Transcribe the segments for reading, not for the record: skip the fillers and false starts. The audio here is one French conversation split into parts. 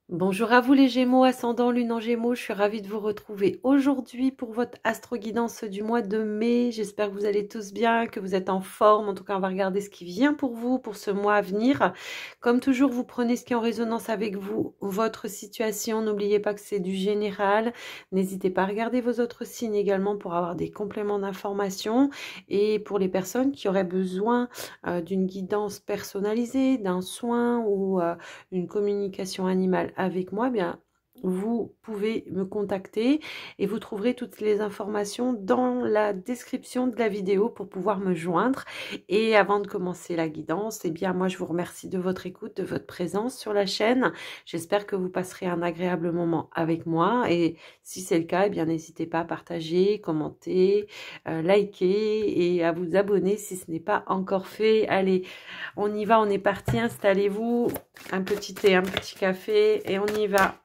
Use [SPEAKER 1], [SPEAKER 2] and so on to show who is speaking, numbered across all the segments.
[SPEAKER 1] Bonjour à vous les Gémeaux, ascendant Lune en Gémeaux, je suis ravie de vous retrouver aujourd'hui pour votre astro-guidance du mois de mai. J'espère que vous allez tous bien, que vous êtes en forme. En tout cas, on va regarder ce qui vient pour vous pour ce mois à venir. Comme toujours, vous prenez ce qui est en résonance avec vous, votre situation. N'oubliez pas que c'est du général. N'hésitez pas à regarder vos autres signes également pour avoir des compléments d'information. Et pour les personnes qui auraient besoin d'une guidance personnalisée, d'un soin ou une communication animale avec moi, bien vous pouvez me contacter et vous trouverez toutes les informations dans la description de la vidéo pour pouvoir me joindre. Et avant de commencer la guidance, eh bien moi je vous remercie de votre écoute, de votre présence sur la chaîne. J'espère que vous passerez un agréable moment avec moi et si c'est le cas, eh bien n'hésitez pas à partager, commenter, liker et à vous abonner si ce n'est pas encore fait. Allez, on y va, on est parti, installez-vous, un petit thé, un petit café et on y va.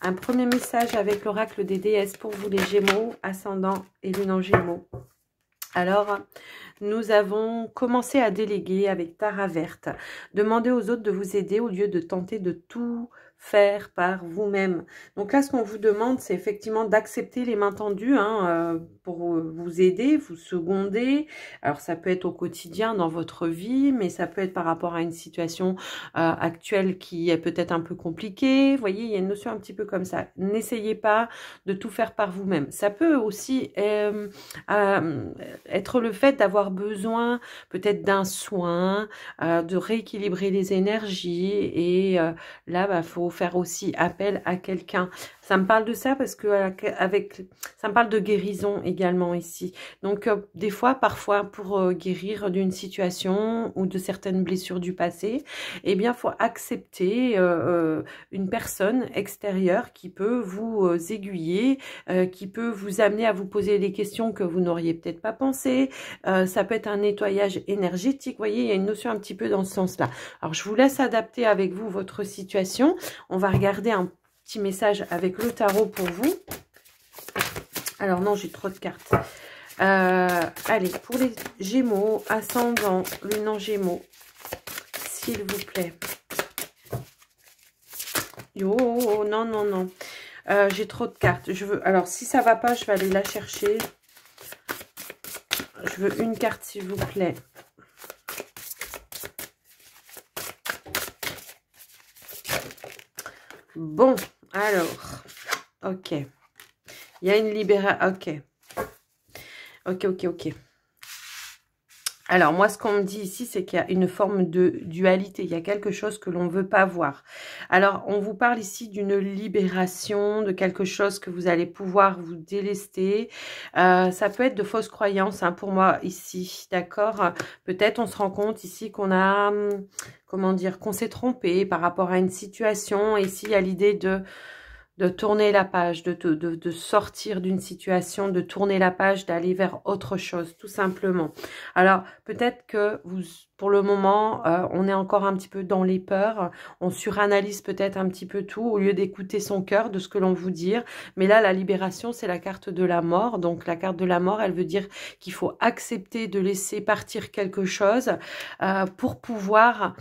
[SPEAKER 1] Un premier message avec l'oracle des déesses pour vous les Gémeaux, ascendant et lune en Gémeaux. Alors, nous avons commencé à déléguer avec Tara Verte. Demandez aux autres de vous aider au lieu de tenter de tout faire par vous-même. Donc là, ce qu'on vous demande, c'est effectivement d'accepter les mains tendues pour vous aider, vous seconder. Alors, ça peut être au quotidien dans votre vie, mais ça peut être par rapport à une situation actuelle qui est peut-être un peu compliquée. Vous voyez, il y a une notion un petit peu comme ça. N'essayez pas de tout faire par vous-même. Ça peut aussi être le fait d'avoir besoin peut-être d'un soin, de rééquilibrer les énergies et là, faut faire aussi appel à quelqu'un. Ça me parle de ça parce que ça me parle de guérison également ici. Donc des fois, parfois, pour guérir d'une situation ou de certaines blessures du passé, eh bien, faut accepter une personne extérieure qui peut vous aiguiller, qui peut vous amener à vous poser des questions que vous n'auriez peut-être pas pensé. Ça peut être un nettoyage énergétique. Vous voyez, il y a une notion un petit peu dans ce sens-là. Alors, je vous laisse adapter avec vous votre situation. On va regarder un petit message avec le tarot pour vous. Alors non, j'ai trop de cartes. Allez, pour les Gémeaux, ascendant, lune en Gémeaux, s'il vous plaît. Oh, non, non, non. J'ai trop de cartes. Alors, si ça va pas, je vais aller la chercher. Je veux une carte, s'il vous plaît. Bon, alors, ok. Il y a une libération. Ok. Alors, moi, ce qu'on me dit ici, c'est qu'il y a une forme de dualité. Il y a quelque chose que l'on ne veut pas voir. Alors, on vous parle ici d'une libération, de quelque chose que vous allez pouvoir vous délester. Ça peut être de fausses croyances pour moi ici, d'accord? Peut-être on se rend compte ici qu'on a, comment dire, qu'on s'est trompé par rapport à une situation. Et ici, il y a l'idée de tourner la page, de sortir d'une situation, de tourner la page, d'aller vers autre chose, tout simplement. Alors, peut-être que vous, pour le moment, on est encore un petit peu dans les peurs, on suranalyse peut-être un petit peu tout, au lieu d'écouter son cœur, de ce que l'on vous dit. Mais là, la libération, c'est la carte de la mort. Donc, la carte de la mort, elle veut dire qu'il faut accepter de laisser partir quelque chose pour pouvoir,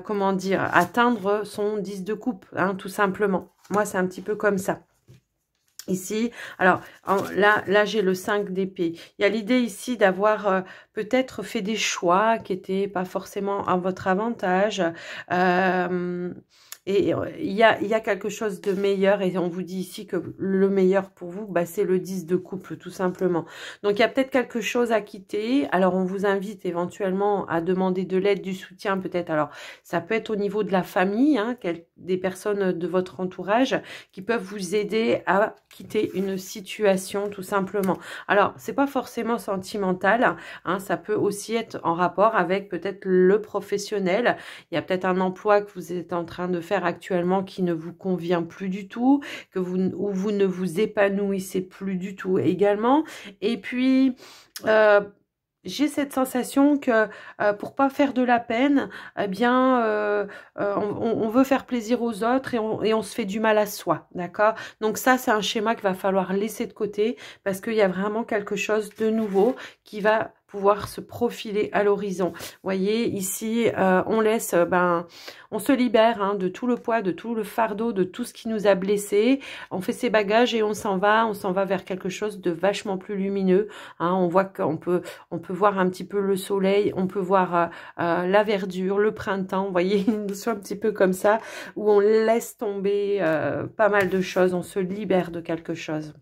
[SPEAKER 1] comment dire, atteindre son 10 de coupe, tout simplement. Moi, c'est un petit peu comme ça. Ici, alors là j'ai le 5 d'épée. Il y a l'idée ici d'avoir peut-être fait des choix qui n'étaient pas forcément à votre avantage. Et il y a quelque chose de meilleur et on vous dit ici que le meilleur pour vous, c'est le 10 de couple tout simplement. Donc il y a peut-être quelque chose à quitter. Alors on vous invite éventuellement à demander de l'aide, du soutien peut-être. Alors ça peut être au niveau de la famille, des personnes de votre entourage qui peuvent vous aider à quitter une situation tout simplement. Alors c'est pas forcément sentimental, ça peut aussi être en rapport avec peut-être le professionnel. Il y a peut-être un emploi que vous êtes en train de faire actuellement qui ne vous convient plus du tout, où vous ne vous épanouissez plus du tout également. Et puis, j'ai cette sensation que pour pas faire de la peine, eh bien, on veut faire plaisir aux autres et on se fait du mal à soi, d'accord? Donc ça, c'est un schéma qu'il va falloir laisser de côté parce qu'il y a vraiment quelque chose de nouveau qui va pouvoir se profiler à l'horizon. Voyez, ici, on laisse, on se libère hein, de tout le poids, de tout le fardeau, de tout ce qui nous a blessés. On fait ses bagages et on s'en va vers quelque chose de vachement plus lumineux. Hein. On voit qu'on peut voir un petit peu le soleil, on peut voir la verdure, le printemps. Vous voyez, une notion un petit peu comme ça, où on laisse tomber pas mal de choses, on se libère de quelque chose.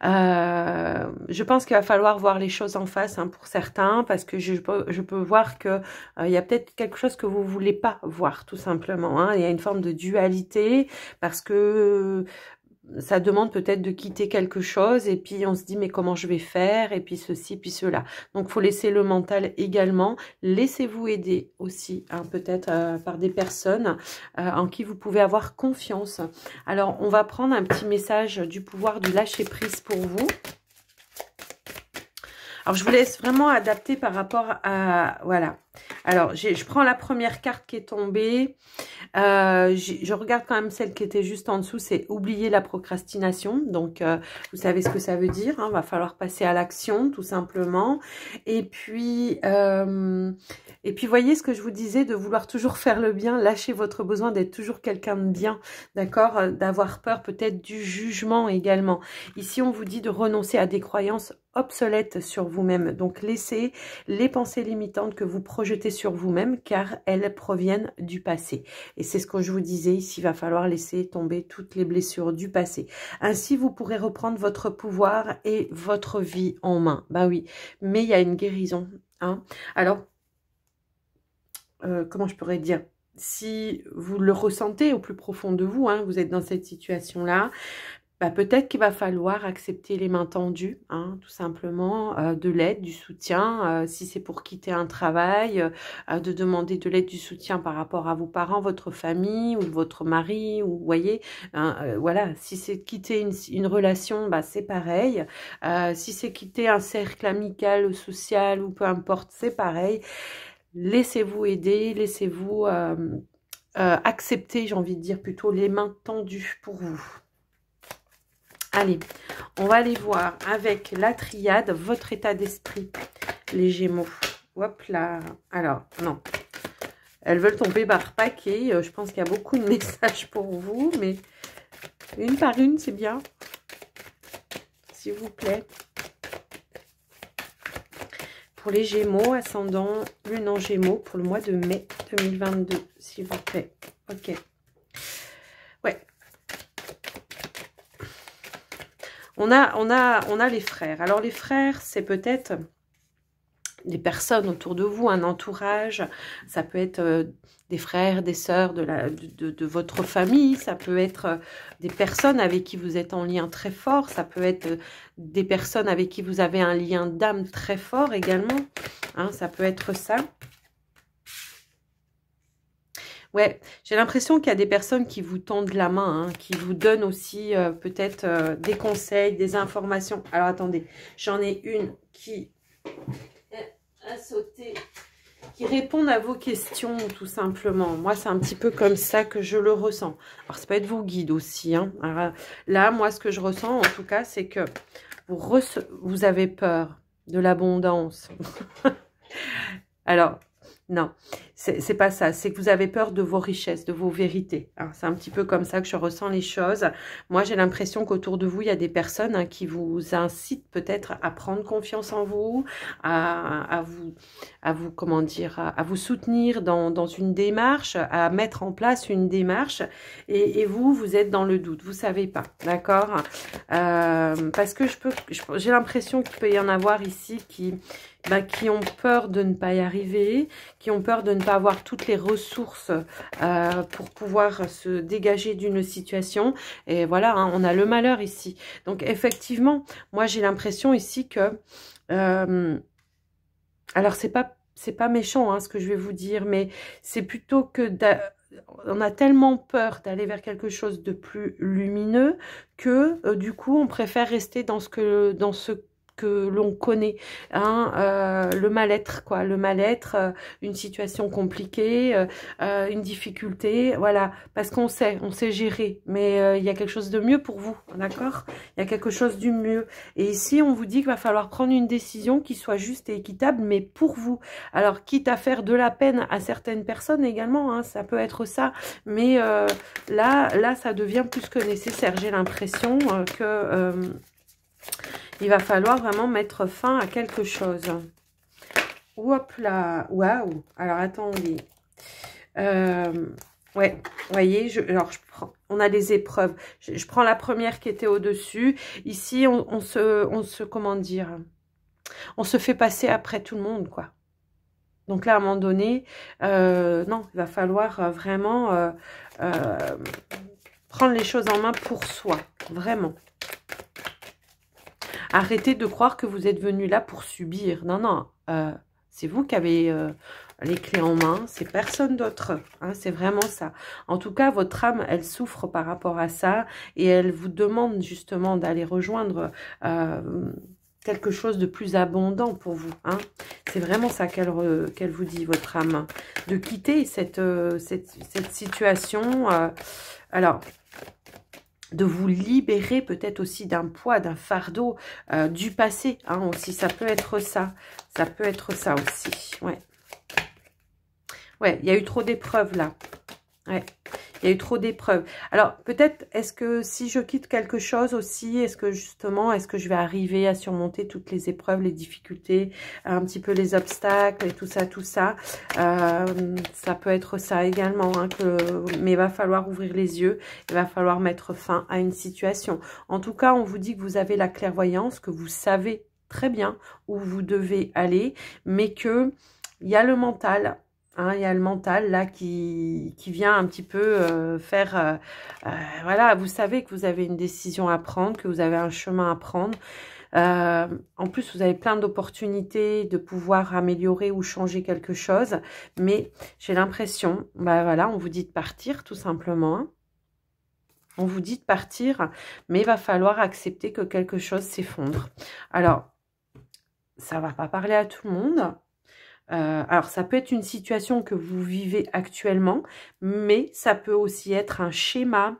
[SPEAKER 1] Je pense qu'il va falloir voir les choses en face hein, pour certains, parce que je peux voir que il y a peut-être quelque chose que vous voulez pas voir, tout simplement. Hein. Il y a une forme de dualité, parce que ça demande peut-être de quitter quelque chose, et puis on se dit mais comment je vais faire, et puis ceci, puis cela. Donc faut laisser le mental également. Laissez-vous aider aussi, hein, peut-être par des personnes en qui vous pouvez avoir confiance. Alors on va prendre un petit message du pouvoir du lâcher prise pour vous. Alors, je vous laisse vraiment adapter par rapport à... Voilà. Alors, je prends la première carte qui est tombée. Je regarde quand même celle qui était juste en dessous. C'est oublier la procrastination. Donc, vous savez ce que ça veut dire. Hein, va falloir passer à l'action, tout simplement. Et puis, voyez ce que je vous disais, de vouloir toujours faire le bien. Lâchez votre besoin d'être toujours quelqu'un de bien. D'accord? D'avoir peur peut-être du jugement également. Ici, on vous dit de renoncer à des croyances obsolètes sur vous-même. Donc, laissez les pensées limitantes que vous projetez sur vous-même, car elles proviennent du passé. Et c'est ce que je vous disais, ici, il va falloir laisser tomber toutes les blessures du passé. Ainsi, vous pourrez reprendre votre pouvoir et votre vie en main. Bah oui, mais il y a une guérison. Hein. Alors, comment je pourrais dire? Si vous le ressentez au plus profond de vous, hein, vous êtes dans cette situation-là, bah, peut-être qu'il va falloir accepter les mains tendues, hein, tout simplement, de l'aide, du soutien, si c'est pour quitter un travail, de demander de l'aide, du soutien par rapport à vos parents, votre famille ou votre mari, ou vous voyez, hein, voilà, si c'est quitter une relation, bah, c'est pareil, si c'est quitter un cercle amical, social ou peu importe, c'est pareil. Laissez-vous aider, laissez-vous accepter, j'ai envie de dire plutôt, les mains tendues pour vous. Allez, on va aller voir avec la triade, votre état d'esprit, les Gémeaux. Hop là. Alors, non. Elles veulent tomber par paquet. Je pense qu'il y a beaucoup de messages pour vous, mais une par une, c'est bien. S'il vous plaît. Pour les Gémeaux, ascendant lune en Gémeaux, pour le mois de mai 2022, s'il vous plaît. Ok. Ouais. On a les frères. Alors, les frères, c'est peut-être des personnes autour de vous, un entourage. Ça peut être des frères, des sœurs de votre famille. Ça peut être des personnes avec qui vous êtes en lien très fort. Ça peut être des personnes avec qui vous avez un lien d'âme très fort également. Hein, ça peut être ça. Ouais, j'ai l'impression qu'il y a des personnes qui vous tendent la main, hein, qui vous donnent aussi peut-être des conseils, des informations. Alors, attendez, j'en ai une qui a sauté, qui répondent à vos questions, tout simplement. Moi, c'est un petit peu comme ça que je le ressens. Alors, ça peut être vos guides aussi. Hein. Alors, là, moi, ce que je ressens, en tout cas, c'est que vous avez peur de l'abondance. Alors, non, c'est pas ça. C'est que vous avez peur de vos richesses, de vos vérités. Hein. C'est un petit peu comme ça que je ressens les choses. Moi, j'ai l'impression qu'autour de vous, il y a des personnes hein, qui vous incitent peut-être à prendre confiance en vous, à vous comment dire, à vous soutenir dans une démarche, à mettre en place une démarche. Et vous êtes dans le doute. Vous savez pas, d'accord? Parce que j'ai l'impression qu'il peut y en avoir ici qui ont peur de ne pas y arriver, qui ont peur de ne pas avoir toutes les ressources pour pouvoir se dégager d'une situation. Et voilà, hein, on a le malheur ici. Donc, effectivement, moi, j'ai l'impression ici que... alors, c'est pas méchant, hein, ce que je vais vous dire, mais c'est plutôt que... On a tellement peur d'aller vers quelque chose de plus lumineux que, du coup, on préfère rester dans ce que l'on connaît, hein, le mal-être, quoi, le mal-être, une situation compliquée, une difficulté, voilà, parce qu'on sait gérer, mais il y a quelque chose de mieux pour vous, d'accord? Il y a quelque chose du mieux. Et ici, on vous dit qu'il va falloir prendre une décision qui soit juste et équitable, mais pour vous. Alors, quitte à faire de la peine à certaines personnes également, hein, ça peut être ça, mais là, ça devient plus que nécessaire. J'ai l'impression que il va falloir vraiment mettre fin à quelque chose. Hop là, waouh. Alors, attendez. Ouais, vous voyez, on a des épreuves. Je prends la première qui était au-dessus. Ici, on se, comment dire, on se fait passer après tout le monde, quoi. Donc là, à un moment donné, non, il va falloir vraiment prendre les choses en main pour soi, vraiment. Arrêtez de croire que vous êtes venu là pour subir. Non, non, c'est vous qui avez les clés en main, c'est personne d'autre, hein, c'est vraiment ça. En tout cas, votre âme, elle souffre par rapport à ça et elle vous demande justement d'aller rejoindre quelque chose de plus abondant pour vous. Hein. C'est vraiment ça qu'elle vous dit, votre âme, de quitter cette situation. Alors, de vous libérer peut-être aussi d'un poids, d'un fardeau du passé, hein, aussi. Ça peut être ça. Ça peut être ça aussi, ouais. Ouais, il y a eu trop d'épreuves là. Ouais, il y a eu trop d'épreuves. Alors, peut-être, est-ce que si je quitte quelque chose aussi, est-ce que justement, est-ce que je vais arriver à surmonter toutes les épreuves, les difficultés, un petit peu les obstacles et tout ça, tout ça. Ça peut être ça également, hein, mais il va falloir ouvrir les yeux, il va falloir mettre fin à une situation. En tout cas, on vous dit que vous avez la clairvoyance, que vous savez très bien où vous devez aller, mais que il y a le mental. Hein, il y a le mental là qui vient un petit peu faire... voilà, vous savez que vous avez une décision à prendre, que vous avez un chemin à prendre. En plus, vous avez plein d'opportunités de pouvoir améliorer ou changer quelque chose. Mais j'ai l'impression, bah voilà, on vous dit de partir tout simplement. Hein. On vous dit de partir, mais il va falloir accepter que quelque chose s'effondre. Alors, ça ne va pas parler à tout le monde. Alors, ça peut être une situation que vous vivez actuellement, mais ça peut aussi être un schéma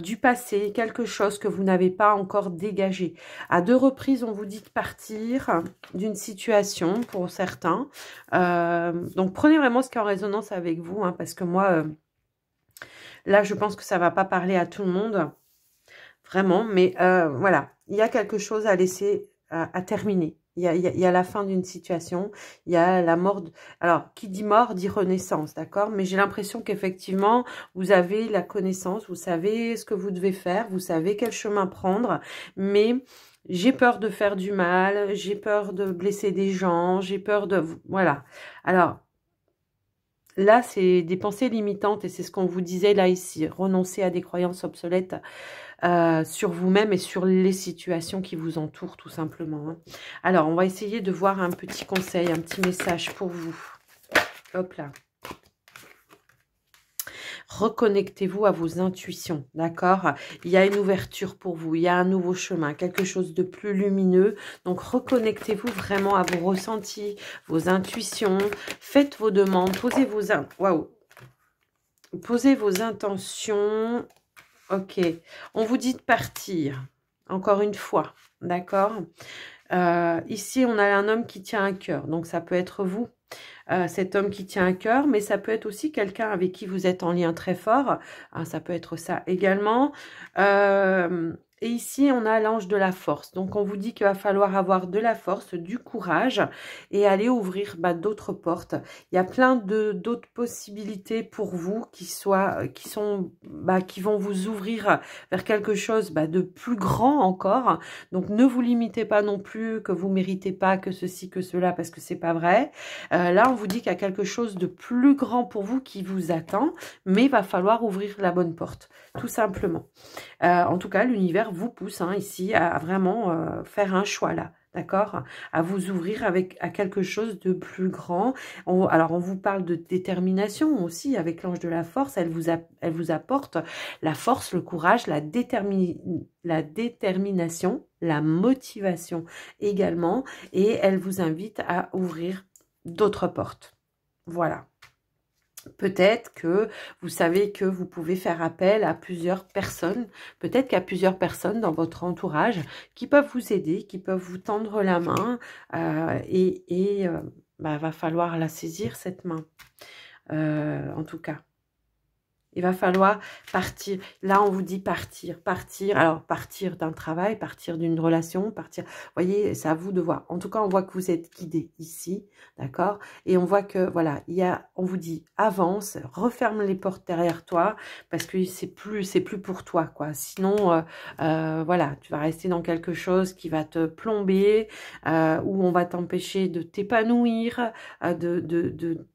[SPEAKER 1] du passé, quelque chose que vous n'avez pas encore dégagé. À 2 reprises, on vous dit de partir d'une situation pour certains. Donc, prenez vraiment ce qui est en résonance avec vous, hein, parce que moi, là, je pense que ça ne va pas parler à tout le monde, vraiment. Mais voilà, il y a quelque chose à laisser, à terminer. Il y a la fin d'une situation, il y a la mort. Alors, qui dit mort dit renaissance, d'accord? Mais j'ai l'impression qu'effectivement, vous avez la connaissance, vous savez ce que vous devez faire, vous savez quel chemin prendre, mais j'ai peur de faire du mal, j'ai peur de blesser des gens, j'ai peur de... Voilà. Alors, là, c'est des pensées limitantes et c'est ce qu'on vous disait là ici. Renoncer à des croyances obsolètes sur vous-même et sur les situations qui vous entourent tout simplement. Hein. Alors, on va essayer de voir un petit conseil, un petit message pour vous. Hop là. Reconnectez-vous à vos intuitions, d'accord? Il y a une ouverture pour vous, il y a un nouveau chemin, quelque chose de plus lumineux. Donc, reconnectez-vous vraiment à vos ressentis, vos intuitions. Faites vos demandes, posez vos intentions. Ok, on vous dit de partir, encore une fois, d'accord? Ici, on a un homme qui tient un cœur, donc ça peut être vous, cet homme qui tient un cœur, mais ça peut être aussi quelqu'un avec qui vous êtes en lien très fort, hein, ça peut être ça également. Et ici, on a l'ange de la force. Donc, on vous dit qu'il va falloir avoir de la force, du courage et aller ouvrir d'autres portes. Il y a plein d'autres possibilités pour vous qui vont vous ouvrir vers quelque chose de plus grand encore. Donc, ne vous limitez pas non plus que vous ne méritez pas que ceci, que cela, parce que c'est pas vrai. Là, on vous dit qu'il y a quelque chose de plus grand pour vous qui vous attend, mais il va falloir ouvrir la bonne porte, tout simplement. En tout cas, l'univers vous pousse ici à vraiment faire un choix là. d'accord? À vous ouvrir à quelque chose de plus grand. Alors, on vous parle de détermination aussi avec l'ange de la force. Elle vous apporte la force, le courage, la détermination, la motivation également. Et elle vous invite à ouvrir d'autres portes. Voilà. Peut-être que vous savez que vous pouvez faire appel à plusieurs personnes. Peut-être qu'il y a plusieurs personnes dans votre entourage qui peuvent vous aider, qui peuvent vous tendre la main. Va falloir la saisir, cette main. En tout cas. Il va falloir partir. Là, on vous dit partir, partir. Alors, partir d'un travail, partir d'une relation, partir. Vous voyez, c'est à vous de voir. En tout cas, on voit que vous êtes guidé ici, d'accord? Et on voit que, voilà, on vous dit avance, referme les portes derrière toi, parce que c'est plus pour toi, quoi. Sinon, voilà, tu vas rester dans quelque chose qui va te plomber, où on va t'empêcher de t'épanouir, de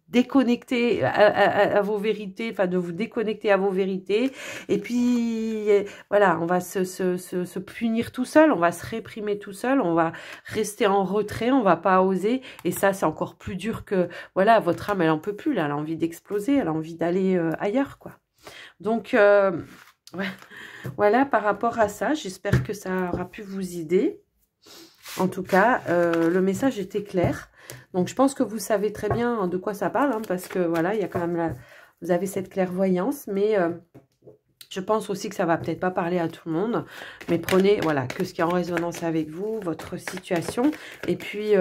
[SPEAKER 1] déconnecter à vos vérités, enfin de vous déconnecter à vos vérités. Et puis, voilà, on va se punir tout seul, on va se réprimer tout seul, on va rester en retrait, on va pas oser. Et ça, c'est encore plus dur que, voilà, votre âme, elle en peut plus, là, elle a envie d'exploser, elle a envie d'aller ailleurs, quoi. Donc, ouais, voilà, par rapport à ça, j'espère que ça aura pu vous aider. En tout cas, le message était clair. Donc, je pense que vous savez très bien de quoi ça parle, hein, parce que, voilà, il y a quand même vous avez cette clairvoyance, mais je pense aussi que ça va peut-être pas parler à tout le monde. Mais prenez, voilà, que ce qui est en résonance avec vous, votre situation. Et puis,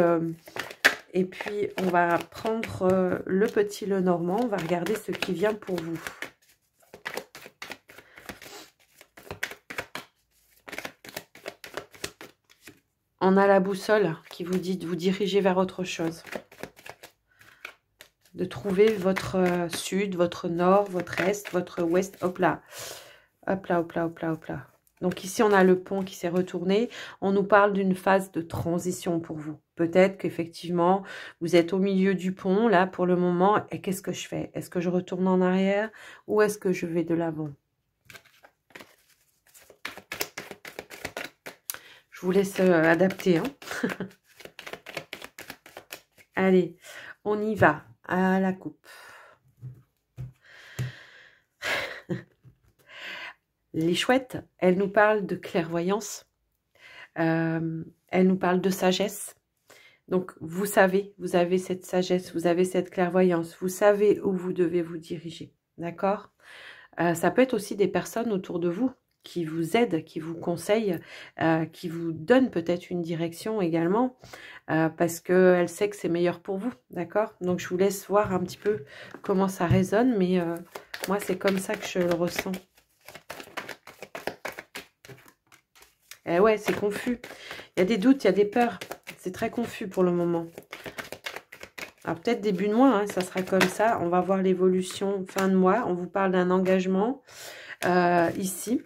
[SPEAKER 1] on va prendre le petit Lenormand. On va regarder ce qui vient pour vous. On a la boussole qui vous dit de vous diriger vers autre chose. De trouver votre sud, votre nord, votre est, votre ouest. Hop là. Hop là, hop là, hop là, hop là. Donc ici, on a le pont qui s'est retourné. On nous parle d'une phase de transition pour vous. Peut-être qu'effectivement, vous êtes au milieu du pont, là, pour le moment. Et qu'est-ce que je fais? Est-ce que je retourne en arrière ou est-ce que je vais de l'avant? Je vous laisse adapter, hein. Allez, on y va à la coupe. Les chouettes, elles nous parlent de clairvoyance. Elles nous parlent de sagesse. Donc, vous savez, vous avez cette sagesse, vous avez cette clairvoyance. Vous savez où vous devez vous diriger. D'accord? Ça peut être aussi des personnes autour de vous qui vous aident, qui vous conseillent, qui vous donnent peut-être une direction également, parce qu'elle sait que c'est meilleur pour vous, d'accord? Donc, je vous laisse voir un petit peu comment ça résonne, mais moi, c'est comme ça que je le ressens. Eh ouais, c'est confus. Il y a des doutes, il y a des peurs. C'est très confus pour le moment. Alors, peut-être début de mois, hein, ça sera comme ça. On va voir l'évolution fin de mois. On vous parle d'un engagement ici.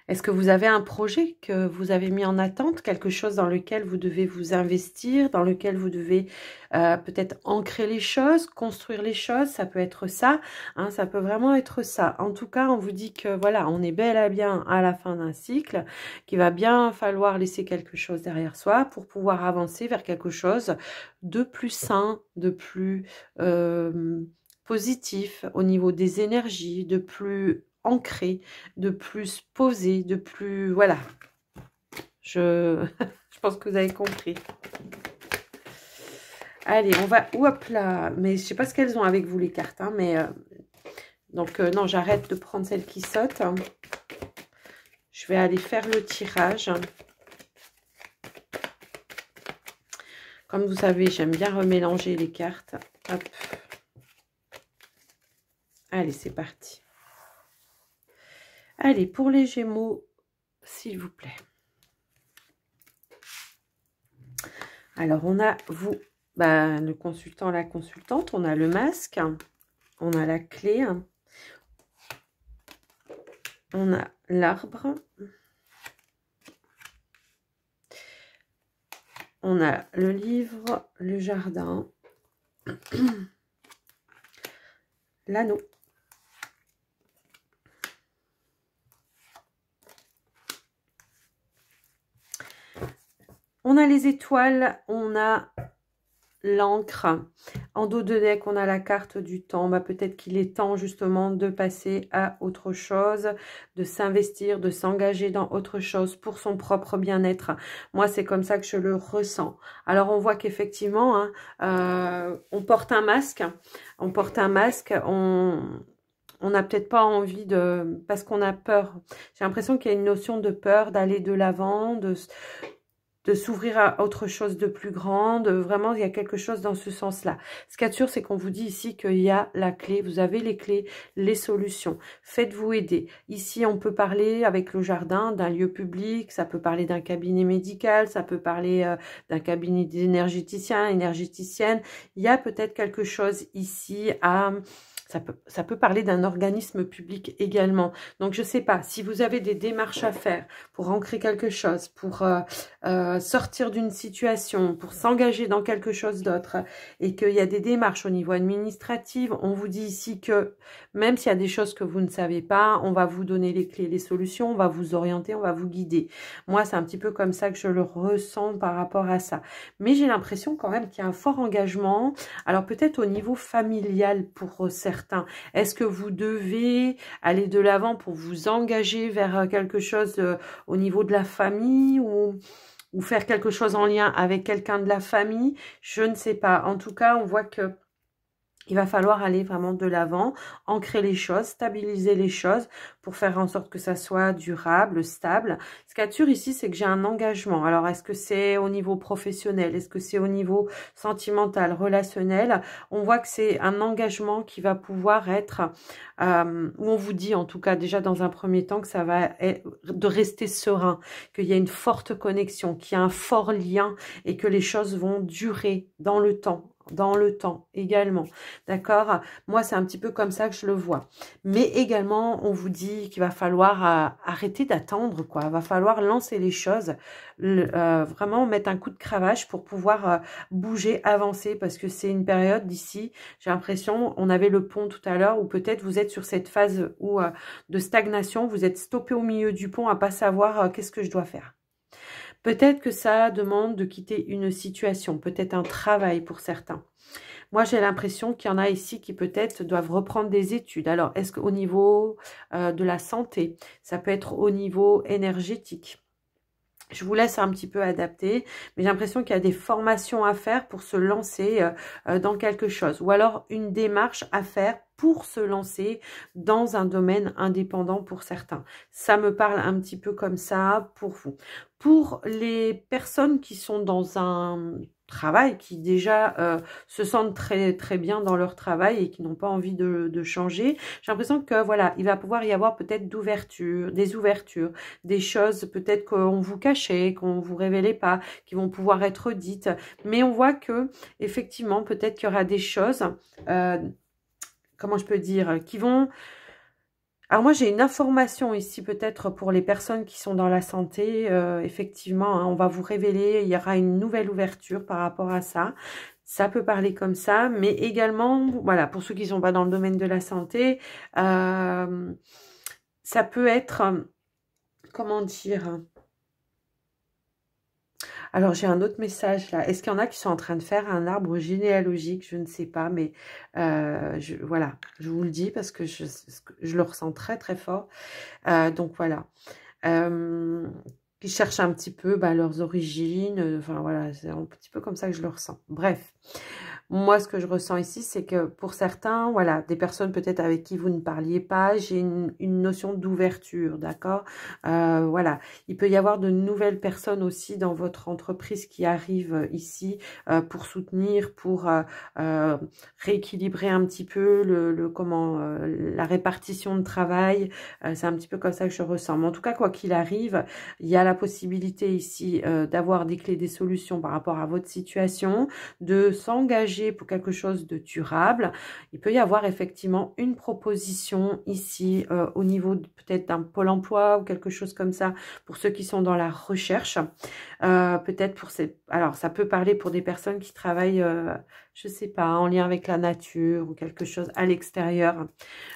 [SPEAKER 1] Est-ce que vous avez un projet que vous avez mis en attente, quelque chose dans lequel vous devez vous investir, dans lequel vous devez peut-être ancrer les choses, construire les choses, ça peut être ça, hein, ça peut vraiment être ça. En tout cas, on vous dit que voilà, on est bel et bien à la fin d'un cycle, qu'il va bien falloir laisser quelque chose derrière soi pour pouvoir avancer vers quelque chose de plus sain, de plus positif au niveau des énergies, de plus ancré, de plus posé, de plus... Voilà. Je pense que vous avez compris. Allez, on va... Hop là. Mais je sais pas ce qu'elles ont avec vous, les cartes. Hein, mais donc, non, j'arrête de prendre celle qui saute. Je vais aller faire le tirage. Comme vous savez, j'aime bien remélanger les cartes. Hop. Allez, c'est parti. Allez, pour les Gémeaux, s'il vous plaît. Alors, on a vous, le consultant, la consultante. On a le masque. On a la clé. On a l'arbre. On a le livre, le jardin. L'anneau. On a les étoiles, on a l'encre. En dos de deck, on a la carte du temps. Bah, peut-être qu'il est temps justement de passer à autre chose, de s'investir, de s'engager dans autre chose pour son propre bien-être. Moi, c'est comme ça que je le ressens. Alors, on voit qu'effectivement, hein, on porte un masque. On porte un masque, on n'a peut-être pas envie de... Parce qu'on a peur. J'ai l'impression qu'il y a une notion de peur d'aller de l'avant, de s'ouvrir à autre chose de plus grande. Vraiment, il y a quelque chose dans ce sens-là. Ce qu'il y a de sûr, c'est qu'on vous dit ici qu'il y a la clé. Vous avez les clés, les solutions. Faites-vous aider. Ici, on peut parler avec le jardin d'un lieu public. Ça peut parler d'un cabinet médical. Ça peut parler d'un cabinet d'énergéticien, énergéticienne. Il y a peut-être quelque chose ici à... Ça peut parler d'un organisme public également. Donc, je ne sais pas, si vous avez des démarches à faire pour ancrer quelque chose, pour sortir d'une situation, pour s'engager dans quelque chose d'autre, et qu'il y a des démarches au niveau administratif, on vous dit ici que même s'il y a des choses que vous ne savez pas, on va vous donner les clés, les solutions, on va vous orienter, on va vous guider. Moi, c'est un petit peu comme ça que je le ressens par rapport à ça. Mais j'ai l'impression quand même qu'il y a un fort engagement. Alors, peut-être au niveau familial pour certains. Est-ce que vous devez aller de l'avant pour vous engager vers quelque chose au niveau de la famille ou faire quelque chose en lien avec quelqu'un de la famille? Je ne sais pas. En tout cas, on voit que il va falloir aller vraiment de l'avant, ancrer les choses, stabiliser les choses pour faire en sorte que ça soit durable, stable. Ce qu'il y a de sûr ici, c'est que j'ai un engagement. Alors, est-ce que c'est au niveau professionnel? Est-ce que c'est au niveau sentimental, relationnel? On voit que c'est un engagement qui va pouvoir être, où on vous dit en tout cas déjà dans un premier temps que ça va être de rester serein, qu'il y a une forte connexion, qu'il y a un fort lien et que les choses vont durer dans le temps également, d'accord? Moi, c'est un petit peu comme ça que je le vois. Mais également, on vous dit qu'il va falloir arrêter d'attendre, quoi. Il va falloir lancer les choses, vraiment mettre un coup de cravache pour pouvoir bouger, avancer, parce que c'est une période d'ici, j'ai l'impression, on avait le pont tout à l'heure, où peut-être vous êtes sur cette phase de stagnation, vous êtes stoppé au milieu du pont à pas savoir qu'est-ce que je dois faire. Peut-être que ça demande de quitter une situation, peut-être un travail pour certains. Moi, j'ai l'impression qu'il y en a ici qui peut-être doivent reprendre des études. Alors, est-ce qu'au niveau de la santé, ça peut être au niveau énergétique? Je vous laisse un petit peu adapter, mais j'ai l'impression qu'il y a des formations à faire pour se lancer dans quelque chose. Ou alors une démarche à faire pour se lancer dans un domaine indépendant pour certains. Ça me parle un petit peu comme ça pour vous. Pour les personnes qui sont dans un travail, qui déjà se sentent très très bien dans leur travail et qui n'ont pas envie de changer, j'ai l'impression que voilà, il va pouvoir y avoir peut-être des ouvertures, des choses peut-être qu'on vous cachait, qu'on vous révélait pas, qui vont pouvoir être dites. Mais on voit que effectivement, peut-être qu'il y aura des choses, comment je peux dire, qui vont... Alors moi, j'ai une information ici peut-être pour les personnes qui sont dans la santé. Effectivement, hein, on va vous révéler, il y aura une nouvelle ouverture par rapport à ça. Ça peut parler comme ça, mais également, voilà, pour ceux qui ne sont pas dans le domaine de la santé, ça peut être, comment dire... Alors, j'ai un autre message là. Est-ce qu'il y en a qui sont en train de faire un arbre généalogique? Je ne sais pas, mais voilà, je vous le dis parce que je le ressens très très fort. Donc voilà. Qui cherchent un petit peu leurs origines. Enfin voilà, c'est un petit peu comme ça que je le ressens. Bref. Moi, ce que je ressens ici, c'est que pour certains, voilà, des personnes peut-être avec qui vous ne parliez pas, j'ai une notion d'ouverture, d'accord? Voilà, il peut y avoir de nouvelles personnes aussi dans votre entreprise qui arrivent ici pour soutenir, pour rééquilibrer un petit peu la répartition de travail. C'est un petit peu comme ça que je ressens. Mais en tout cas, quoi qu'il arrive, il y a la possibilité ici d'avoir des clés, des solutions par rapport à votre situation, de s'engager pour quelque chose de durable. Il peut y avoir effectivement une proposition ici au niveau peut-être d'un pôle emploi ou quelque chose comme ça pour ceux qui sont dans la recherche. Peut-être pour ces... Alors, ça peut parler pour des personnes qui travaillent, je sais pas, en lien avec la nature ou quelque chose à l'extérieur.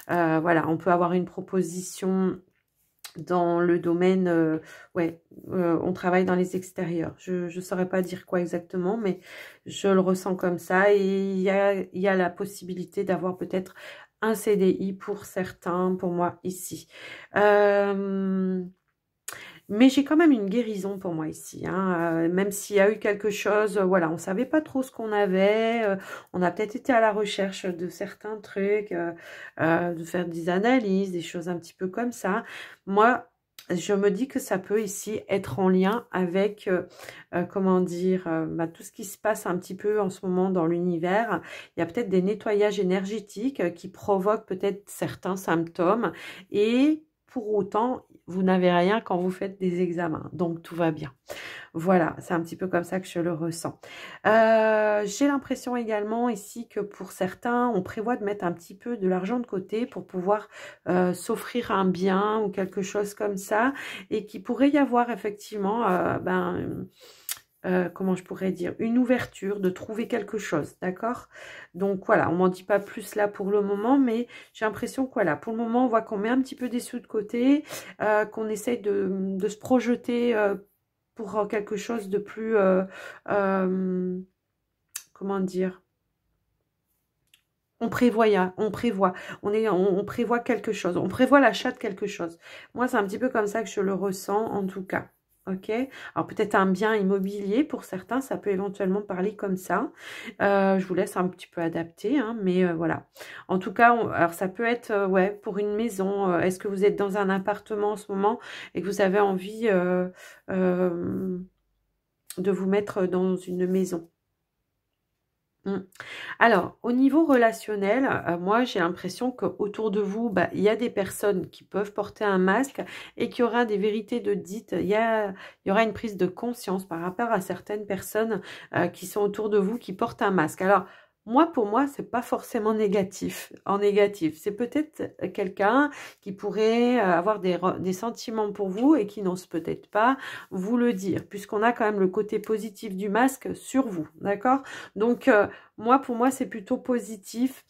[SPEAKER 1] Voilà, on peut avoir une proposition dans le domaine, ouais, on travaille dans les extérieurs. Je ne saurais pas dire quoi exactement, mais je le ressens comme ça. Et il y a la possibilité d'avoir peut-être un CDI pour certains, pour moi ici. Mais j'ai quand même une guérison pour moi ici, hein. Même s'il y a eu quelque chose, voilà, on savait pas trop ce qu'on avait, on a peut-être été à la recherche de certains trucs, de faire des analyses, des choses un petit peu comme ça. Moi, je me dis que ça peut ici être en lien avec, comment dire, bah, tout ce qui se passe un petit peu en ce moment dans l'univers. Il y a peut-être des nettoyages énergétiques qui provoquent peut-être certains symptômes et pour autant, vous n'avez rien quand vous faites des examens, donc tout va bien. Voilà, c'est un petit peu comme ça que je le ressens. J'ai l'impression également ici que pour certains, on prévoit de mettre un petit peu de l'argent de côté pour pouvoir s'offrir un bien ou quelque chose comme ça, et qu'il pourrait y avoir effectivement comment je pourrais dire, une ouverture, de trouver quelque chose, d'accord? Donc voilà, on m'en dit pas plus là pour le moment, mais j'ai l'impression que voilà, pour le moment, on voit qu'on met un petit peu des sous de côté, qu'on essaye de se projeter pour quelque chose de plus, comment dire, on prévoit, on prévoit quelque chose, on prévoit l'achat de quelque chose. Moi, c'est un petit peu comme ça que je le ressens, en tout cas. Ok, alors peut-être un bien immobilier pour certains, ça peut éventuellement parler comme ça. Je vous laisse un petit peu adapter, hein, mais voilà. En tout cas, alors ça peut être ouais, pour une maison. Est-ce que vous êtes dans un appartement en ce moment et que vous avez envie de vous mettre dans une maison? Alors, au niveau relationnel, moi, j'ai l'impression qu'autour de vous, bah, il y a des personnes qui peuvent porter un masque et qu'il y aura des vérités de dites. Il y aura une prise de conscience par rapport à certaines personnes qui sont autour de vous qui portent un masque. Alors, moi, pour moi, c'est pas forcément négatif. En négatif, c'est peut-être quelqu'un qui pourrait avoir des sentiments pour vous et qui n'ose peut-être pas vous le dire, puisqu'on a quand même le côté positif du masque sur vous, d'accord? Donc, moi, pour moi, c'est plutôt positif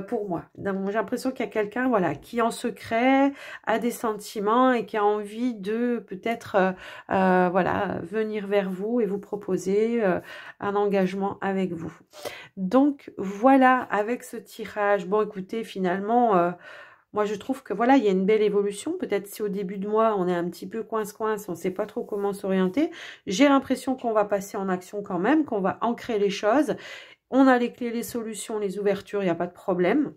[SPEAKER 1] pour moi. Donc, j'ai l'impression qu'il y a quelqu'un, voilà, qui en secret a des sentiments et qui a envie de peut-être, voilà, venir vers vous et vous proposer un engagement avec vous. Donc, voilà, avec ce tirage, bon, écoutez, finalement, moi, je trouve que voilà, il y a une belle évolution. Peut-être si au début de mois, on est un petit peu coince-coince, on ne sait pas trop comment s'orienter. J'ai l'impression qu'on va passer en action quand même, qu'on va ancrer les choses. On a les clés, les solutions, les ouvertures, il n'y a pas de problème.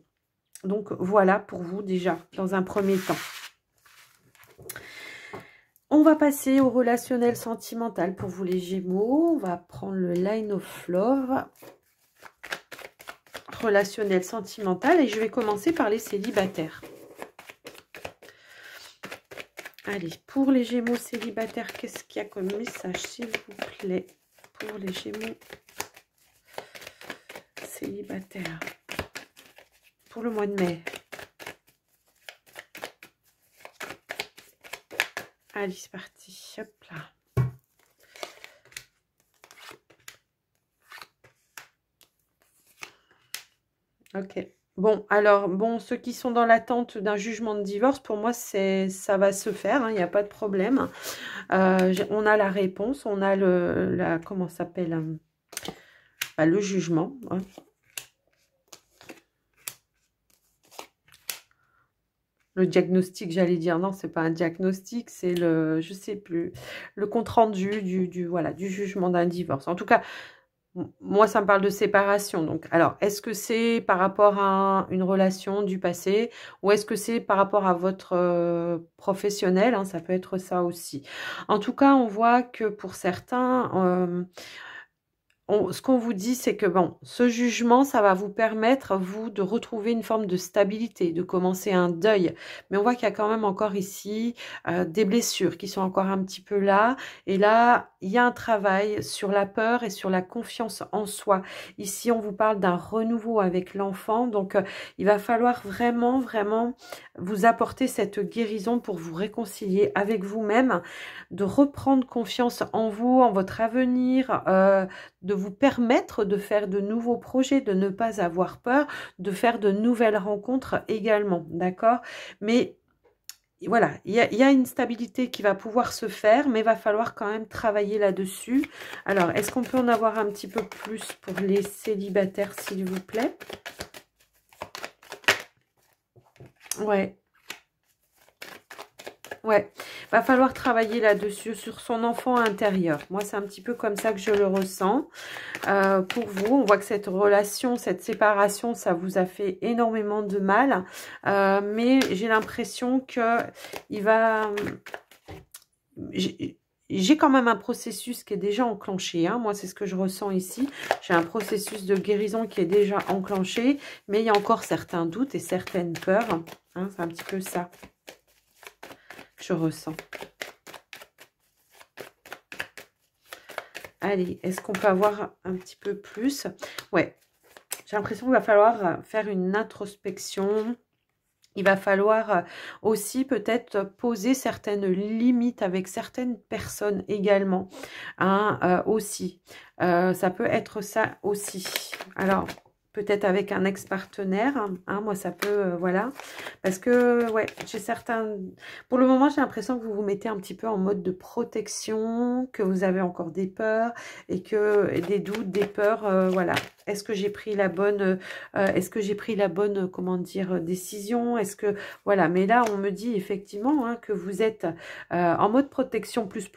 [SPEAKER 1] Donc, voilà pour vous déjà, dans un premier temps. On va passer au relationnel sentimental pour vous les Gémeaux. On va prendre le Line of Love. Relationnel sentimental. Et je vais commencer par les célibataires. Allez, pour les Gémeaux célibataires, qu'est-ce qu'il y a comme message, s'il vous plaît, pour les Gémeaux célibataires pour le mois de mai? Allez, c'est parti. Hop là. Ok. Bon, alors, bon, ceux qui sont dans l'attente d'un jugement de divorce, pour moi, ça va se faire, hein, il n'y a pas de problème. On a la réponse, on a comment ça s'appelle, le jugement. Hein. Le diagnostic, j'allais dire, non, c'est pas un diagnostic, c'est je sais plus, le compte-rendu voilà, du jugement d'un divorce. En tout cas, moi, ça me parle de séparation. Donc, alors, est-ce que c'est par rapport à une relation du passé ou est-ce que c'est par rapport à votre professionnel, hein, ça peut être ça aussi. En tout cas, on voit que pour certains, ce qu'on vous dit, c'est que bon, ce jugement, ça va vous permettre, vous, de retrouver une forme de stabilité, de commencer un deuil. Mais on voit qu'il y a quand même encore ici des blessures qui sont encore un petit peu là. Et là, il y a un travail sur la peur et sur la confiance en soi. Ici, on vous parle d'un renouveau avec l'enfant. Donc, il va falloir vraiment, vraiment vous apporter cette guérison pour vous réconcilier avec vous-même, de reprendre confiance en vous, en votre avenir, de vous permettre de faire de nouveaux projets, de ne pas avoir peur, de faire de nouvelles rencontres également, d'accord? Mais voilà, il y a une stabilité qui va pouvoir se faire, mais il va falloir quand même travailler là-dessus. Alors, est-ce qu'on peut en avoir un petit peu plus pour les célibataires, s'il vous plaît? Ouais. Ouais, va falloir travailler là-dessus, sur son enfant intérieur. Moi, c'est un petit peu comme ça que je le ressens. Pour vous, on voit que cette relation, cette séparation, ça vous a fait énormément de mal. Mais j'ai l'impression que il va... J'ai quand même un processus qui est déjà enclenché. Hein. Moi, c'est ce que je ressens ici. J'ai un processus de guérison qui est déjà enclenché. Mais il y a encore certains doutes et certaines peurs. Hein, c'est un petit peu ça que je ressens. Allez, est-ce qu'on peut avoir un petit peu plus? Ouais, j'ai l'impression qu'il va falloir faire une introspection. Il va falloir aussi peut-être poser certaines limites avec certaines personnes également. Hein, aussi. Ça peut être ça aussi. Alors, peut-être avec un ex-partenaire. Hein, moi, ça peut, voilà. Parce que, ouais, j'ai certains... Pour le moment, j'ai l'impression que vous vous mettez un petit peu en mode de protection, que vous avez encore des peurs et que et des doutes, des peurs, voilà. Est-ce que j'ai pris la bonne... est-ce que j'ai pris la bonne, comment dire, décision? Est-ce que... Voilà, mais là, on me dit effectivement hein, que vous êtes en mode protection plus,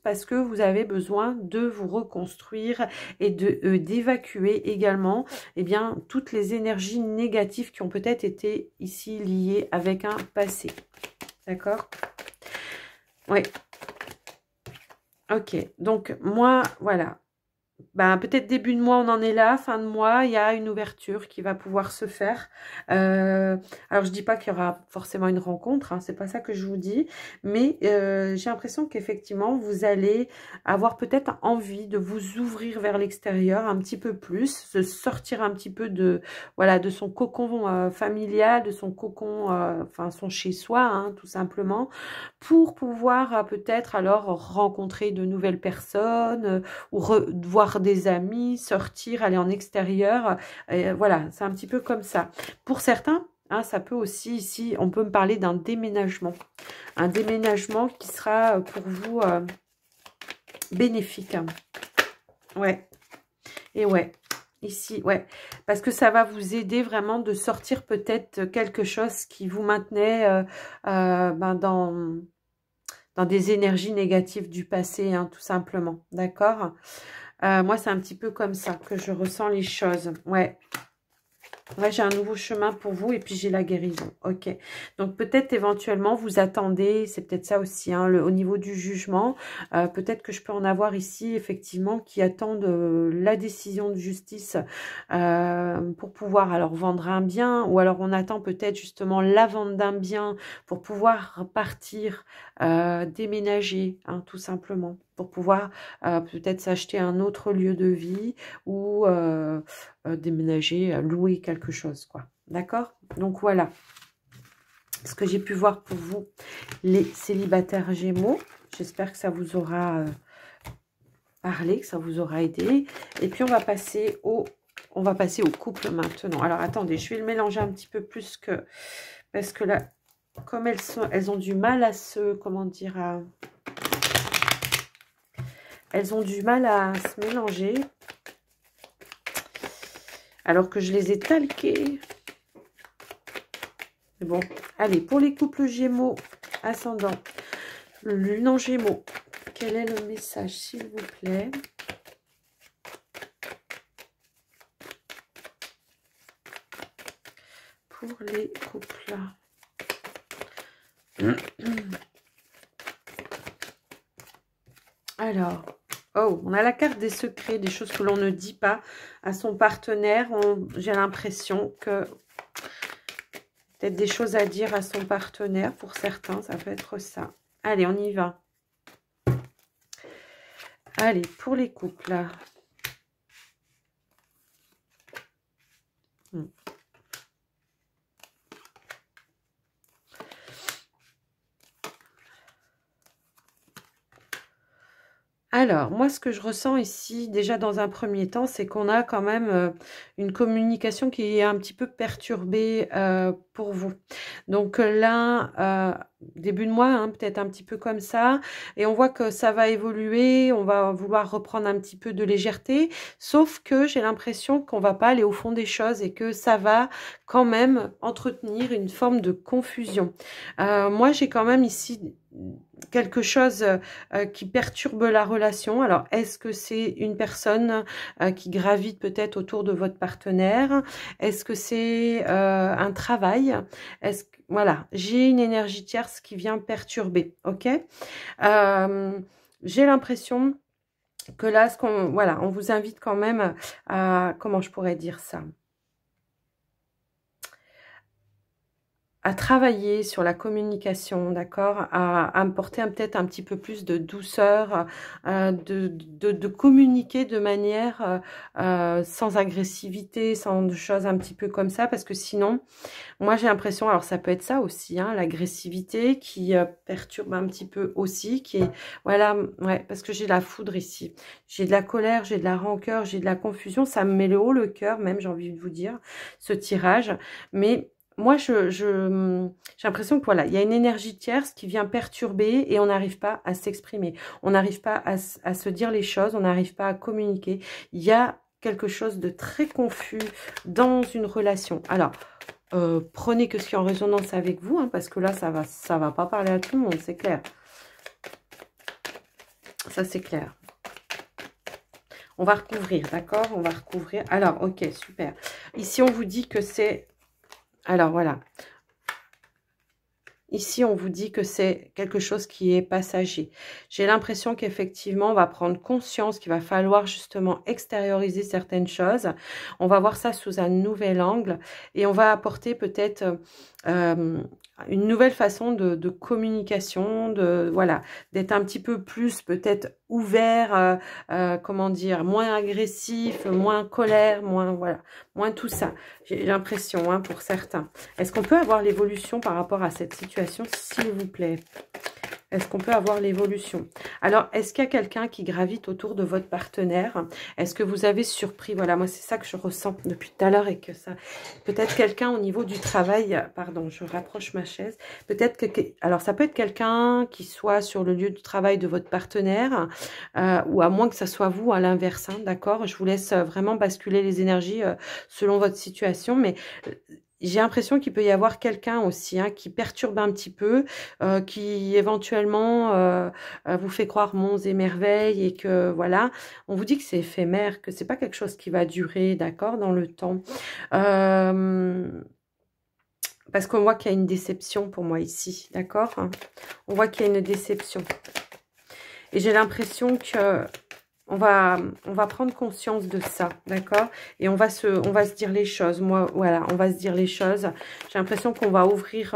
[SPEAKER 1] parce que vous avez besoin de vous reconstruire et de d'évacuer également eh bien, toutes les énergies négatives qui ont peut-être été ici liées avec un passé. D'accord? Oui. Ok, donc moi, voilà. Ben, peut-être début de mois, on en est là. Fin de mois, il y a une ouverture qui va pouvoir se faire. Alors, je dis pas qu'il y aura forcément une rencontre. Hein, c'est pas ça que je vous dis. Mais j'ai l'impression qu'effectivement, vous allez avoir peut-être envie de vous ouvrir vers l'extérieur un petit peu plus. De sortir un petit peu de, voilà, de son cocon familial, de son cocon, enfin, son chez-soi, hein, tout simplement. Pour pouvoir peut-être alors rencontrer de nouvelles personnes ou voir des amis, sortir, aller en extérieur. Voilà, c'est un petit peu comme ça. Pour certains, hein, ça peut aussi, ici, on peut me parler d'un déménagement. Un déménagement qui sera pour vous bénéfique. Ouais, et ouais. Ici, ouais, parce que ça va vous aider vraiment de sortir peut-être quelque chose qui vous maintenait ben dans des énergies négatives du passé, hein, tout simplement. D'accord? Moi, c'est un petit peu comme ça que je ressens les choses. Ouais. Ouais, j'ai un nouveau chemin pour vous et puis j'ai la guérison. Ok. Donc, peut-être éventuellement, vous attendez, c'est peut-être ça aussi, hein, au niveau du jugement. Peut-être que je peux en avoir ici, effectivement, qui attendent la décision de justice pour pouvoir alors vendre un bien. Ou alors, on attend peut-être justement la vente d'un bien pour pouvoir partir, déménager, hein, tout simplement. Pour pouvoir peut-être s'acheter un autre lieu de vie ou... déménager, louer quelque chose, quoi. D'accord? Donc, voilà ce que j'ai pu voir pour vous, les célibataires Gémeaux. J'espère que ça vous aura parlé, que ça vous aura aidé. Et puis, on va passer au couple maintenant. Alors, attendez, je vais le mélanger un petit peu plus que... Parce que là, comme elles ont du mal à se... Comment dire elles ont du mal à se mélanger. Alors que je les ai talquées. Mais bon, allez, pour les couples Gémeaux, ascendant, Lune en Gémeaux, quel est le message, s'il vous plaît? Pour les couples. Alors, oh, on a la carte des secrets, des choses que l'on ne dit pas à son partenaire. J'ai l'impression que peut-être des choses à dire à son partenaire. Pour certains, ça peut être ça. Allez, on y va. Allez, pour les couples. Alors, moi, ce que je ressens ici, déjà dans un premier temps, c'est qu'on a quand même une communication qui est un petit peu perturbée pour vous. Donc là, début de mois, hein, peut-être un petit peu comme ça. Et on voit que ça va évoluer, on va vouloir reprendre un petit peu de légèreté. Sauf que j'ai l'impression qu'on va pas aller au fond des choses et que ça va quand même entretenir une forme de confusion. Moi, j'ai quand même ici quelque chose qui perturbe la relation. Alors, est-ce que c'est une personne qui gravite peut-être autour de votre partenaire? Est-ce que c'est un travail? Est-ce que, voilà, j'ai une énergie tierce qui vient perturber, ok? J'ai l'impression que là, voilà, on vous invite quand même à, comment je pourrais dire ça? À travailler sur la communication, d'accord, à apporter peut-être un petit peu plus de douceur, de communiquer de manière sans agressivité, sans choses un petit peu comme ça, parce que sinon, moi j'ai l'impression, alors ça peut être ça aussi, hein, l'agressivité qui perturbe un petit peu aussi, qui est, voilà, ouais, parce que j'ai la foudre ici, j'ai de la colère, j'ai de la rancœur, j'ai de la confusion, ça me met le haut le cœur, même j'ai envie de vous dire, ce tirage, mais moi, j'ai l'impression que voilà, il y a une énergie tierce qui vient perturber et on n'arrive pas à s'exprimer. On n'arrive pas à se dire les choses, on n'arrive pas à communiquer. Il y a quelque chose de très confus dans une relation. Alors, prenez que ce qui est en résonance avec vous, hein, parce que là, ça va pas parler à tout le monde, c'est clair. Ça, c'est clair. On va recouvrir, d'accord? On va recouvrir. Alors, ok, super. Ici, on vous dit que c'est... Alors, voilà. Ici, on vous dit que c'est quelque chose qui est passager. J'ai l'impression qu'effectivement, on va prendre conscience qu'il va falloir justement extérioriser certaines choses. On va voir ça sous un nouvel angle et on va apporter peut-être une nouvelle façon de communication, voilà, d'être un petit peu plus peut-être ouvert, comment dire, moins agressif, moins colère, voilà, moins tout ça. J'ai l'impression, hein, pour certains. Est-ce qu'on peut avoir l'évolution par rapport à cette situation, s'il vous plaît? Est-ce qu'on peut avoir l'évolution? Alors, est-ce qu'il y a quelqu'un qui gravite autour de votre partenaire? Est-ce que vous avez surpris? Voilà, moi, c'est ça que je ressens depuis tout à l'heure et que ça... Peut-être quelqu'un au niveau du travail... Pardon, je rapproche ma chaise. Peut-être que... Alors, ça peut être quelqu'un qui soit sur le lieu du travail de votre partenaire ou à moins que ça soit vous à l'inverse, hein, d'accord? Je vous laisse vraiment basculer les énergies selon votre situation, mais... J'ai l'impression qu'il peut y avoir quelqu'un aussi, hein, qui perturbe un petit peu, qui éventuellement vous fait croire monts et merveilles et que voilà, on vous dit que c'est éphémère, que c'est pas quelque chose qui va durer, d'accord, dans le temps. Parce qu'on voit qu'il y a une déception pour moi ici, d'accord? On voit qu'il y a une déception. Et j'ai l'impression que... On va prendre conscience de ça, d'accord? Et on va se dire les choses. Moi, voilà, on va se dire les choses. J'ai l'impression qu'on va ouvrir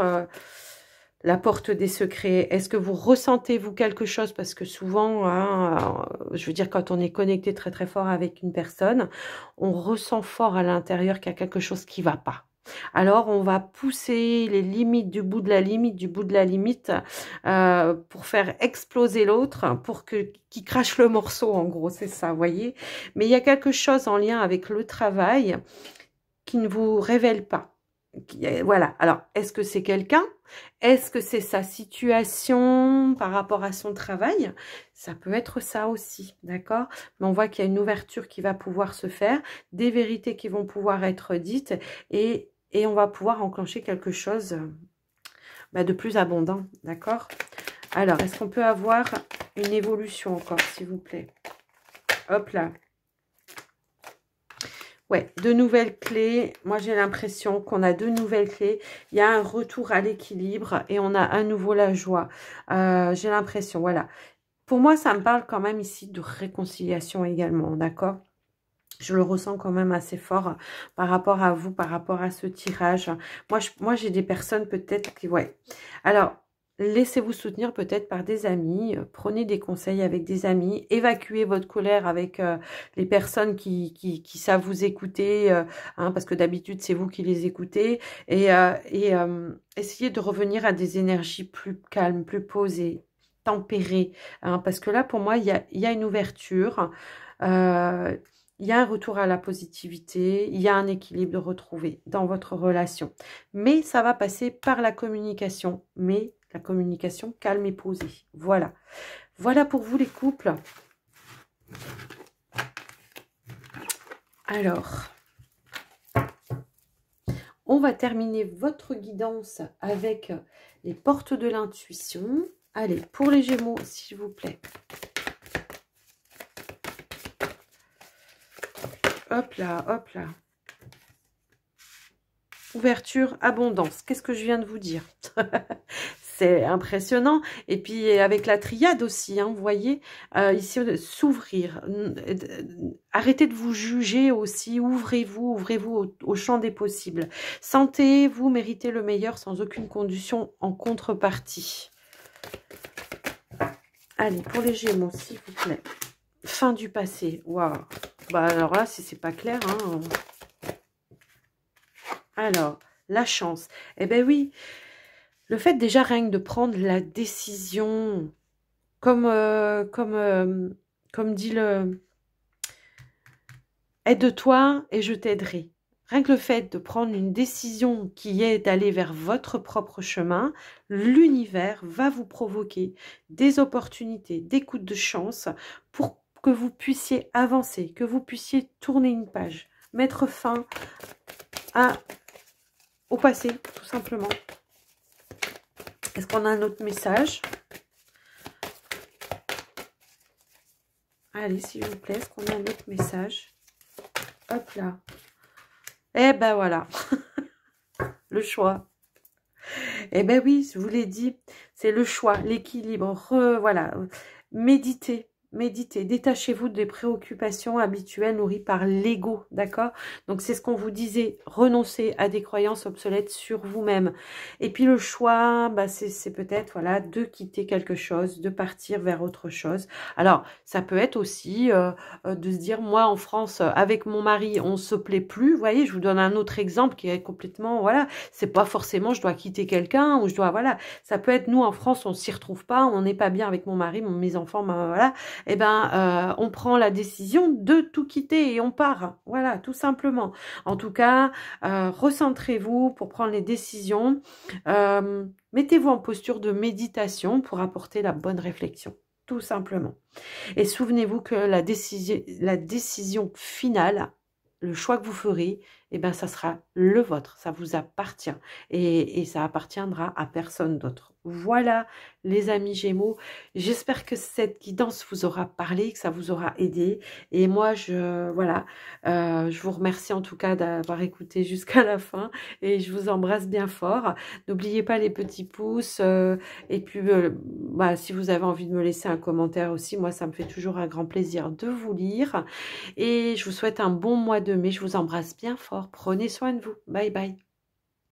[SPEAKER 1] la porte des secrets. Est-ce que vous ressentez, vous, quelque chose? Parce que souvent, hein, je veux dire, quand on est connecté très, très fort avec une personne, on ressent fort à l'intérieur qu'il y a quelque chose qui ne va pas. Alors, on va pousser les limites du bout de la limite, pour faire exploser l'autre, pour qu'il crache le morceau, en gros, c'est ça, vous voyez. Mais il y a quelque chose en lien avec le travail qui ne vous révèle pas. Voilà, alors, est-ce que c'est quelqu'un? Est-ce que c'est sa situation par rapport à son travail? Ça peut être ça aussi, d'accord? Mais on voit qu'il y a une ouverture qui va pouvoir se faire, des vérités qui vont pouvoir être dites et on va pouvoir enclencher quelque chose de plus abondant, d'accord? Alors, est-ce qu'on peut avoir une évolution encore, s'il vous plaît? Hop là. Ouais, de nouvelles clés. Moi, j'ai l'impression qu'on a de nouvelles clés. Il y a un retour à l'équilibre et on a à nouveau la joie. J'ai l'impression, voilà. Pour moi, ça me parle quand même ici de réconciliation également, d'accord? Je le ressens quand même assez fort par rapport à vous, par rapport à ce tirage. Moi j'ai des personnes peut-être qui... Ouais. Alors, laissez-vous soutenir peut-être par des amis. Prenez des conseils avec des amis. Évacuez votre colère avec les personnes qui savent vous écouter. Hein, parce que d'habitude, c'est vous qui les écoutez. Et essayez de revenir à des énergies plus calmes, plus posées, tempérées. Hein, parce que là, pour moi, il y a une ouverture. il y a un retour à la positivité, il y a un équilibre de retrouver dans votre relation. Mais ça va passer par la communication, mais la communication calme et posée. Voilà. Voilà pour vous les couples. Alors, on va terminer votre guidance avec les portes de l'intuition. Allez, pour les Gémeaux, s'il vous plaît. Hop là, hop là. Ouverture, abondance. Qu'est-ce que je viens de vous dire? C'est impressionnant. Et puis avec la triade aussi, hein, vous voyez, ici, s'ouvrir. Arrêtez de vous juger aussi. Ouvrez-vous au champ des possibles. Santé, vous méritez le meilleur sans aucune condition en contrepartie. Allez, pour les Gémeaux, s'il vous plaît. Fin du passé. Waouh. Bah alors là, si c'est pas clair, hein. Alors, la chance. Eh ben oui. Le fait déjà rien que de prendre la décision, comme dit le « aide-toi et je t'aiderai ». Rien que le fait de prendre une décision qui est d'aller vers votre propre chemin, l'univers va vous provoquer des opportunités, des coups de chance pour que vous puissiez avancer, que vous puissiez tourner une page, mettre fin au passé, tout simplement. Est-ce qu'on a un autre message? Allez, s'il vous plaît, est-ce qu'on a un autre message? Hop là. Eh ben voilà. Le choix. Eh ben oui, je vous l'ai dit, c'est le choix, l'équilibre. Voilà. Méditez. Méditez, détachez-vous des préoccupations habituelles nourries par l'ego, d'accord? Donc, c'est ce qu'on vous disait, renoncez à des croyances obsolètes sur vous-même. Et puis, le choix, bah, c'est peut-être, voilà, de quitter quelque chose, de partir vers autre chose. Alors, ça peut être aussi de se dire, moi, en France, avec mon mari, on se plaît plus. Vous voyez, je vous donne un autre exemple qui est complètement, voilà, c'est pas forcément, je dois quitter quelqu'un ou je dois, voilà. Ça peut être, nous, en France, on s'y retrouve pas, on n'est pas bien avec mon mari, mes enfants, voilà. Eh ben, on prend la décision de tout quitter et on part. Voilà, tout simplement. En tout cas, recentrez-vous pour prendre les décisions. Mettez-vous en posture de méditation pour apporter la bonne réflexion. Tout simplement. Et souvenez-vous que la décision finale, le choix que vous ferez, eh ben, ça sera le vôtre. Ça vous appartient. Et ça appartiendra à personne d'autre. Voilà, les amis Gémeaux. J'espère que cette guidance vous aura parlé, que ça vous aura aidé. Et moi, je vous remercie en tout cas d'avoir écouté jusqu'à la fin. Et je vous embrasse bien fort. N'oubliez pas les petits pouces. Et puis, si vous avez envie de me laisser un commentaire aussi, moi, ça me fait toujours un grand plaisir de vous lire. Et je vous souhaite un bon mois de mai. Je vous embrasse bien fort. Prenez soin de vous. Bye bye.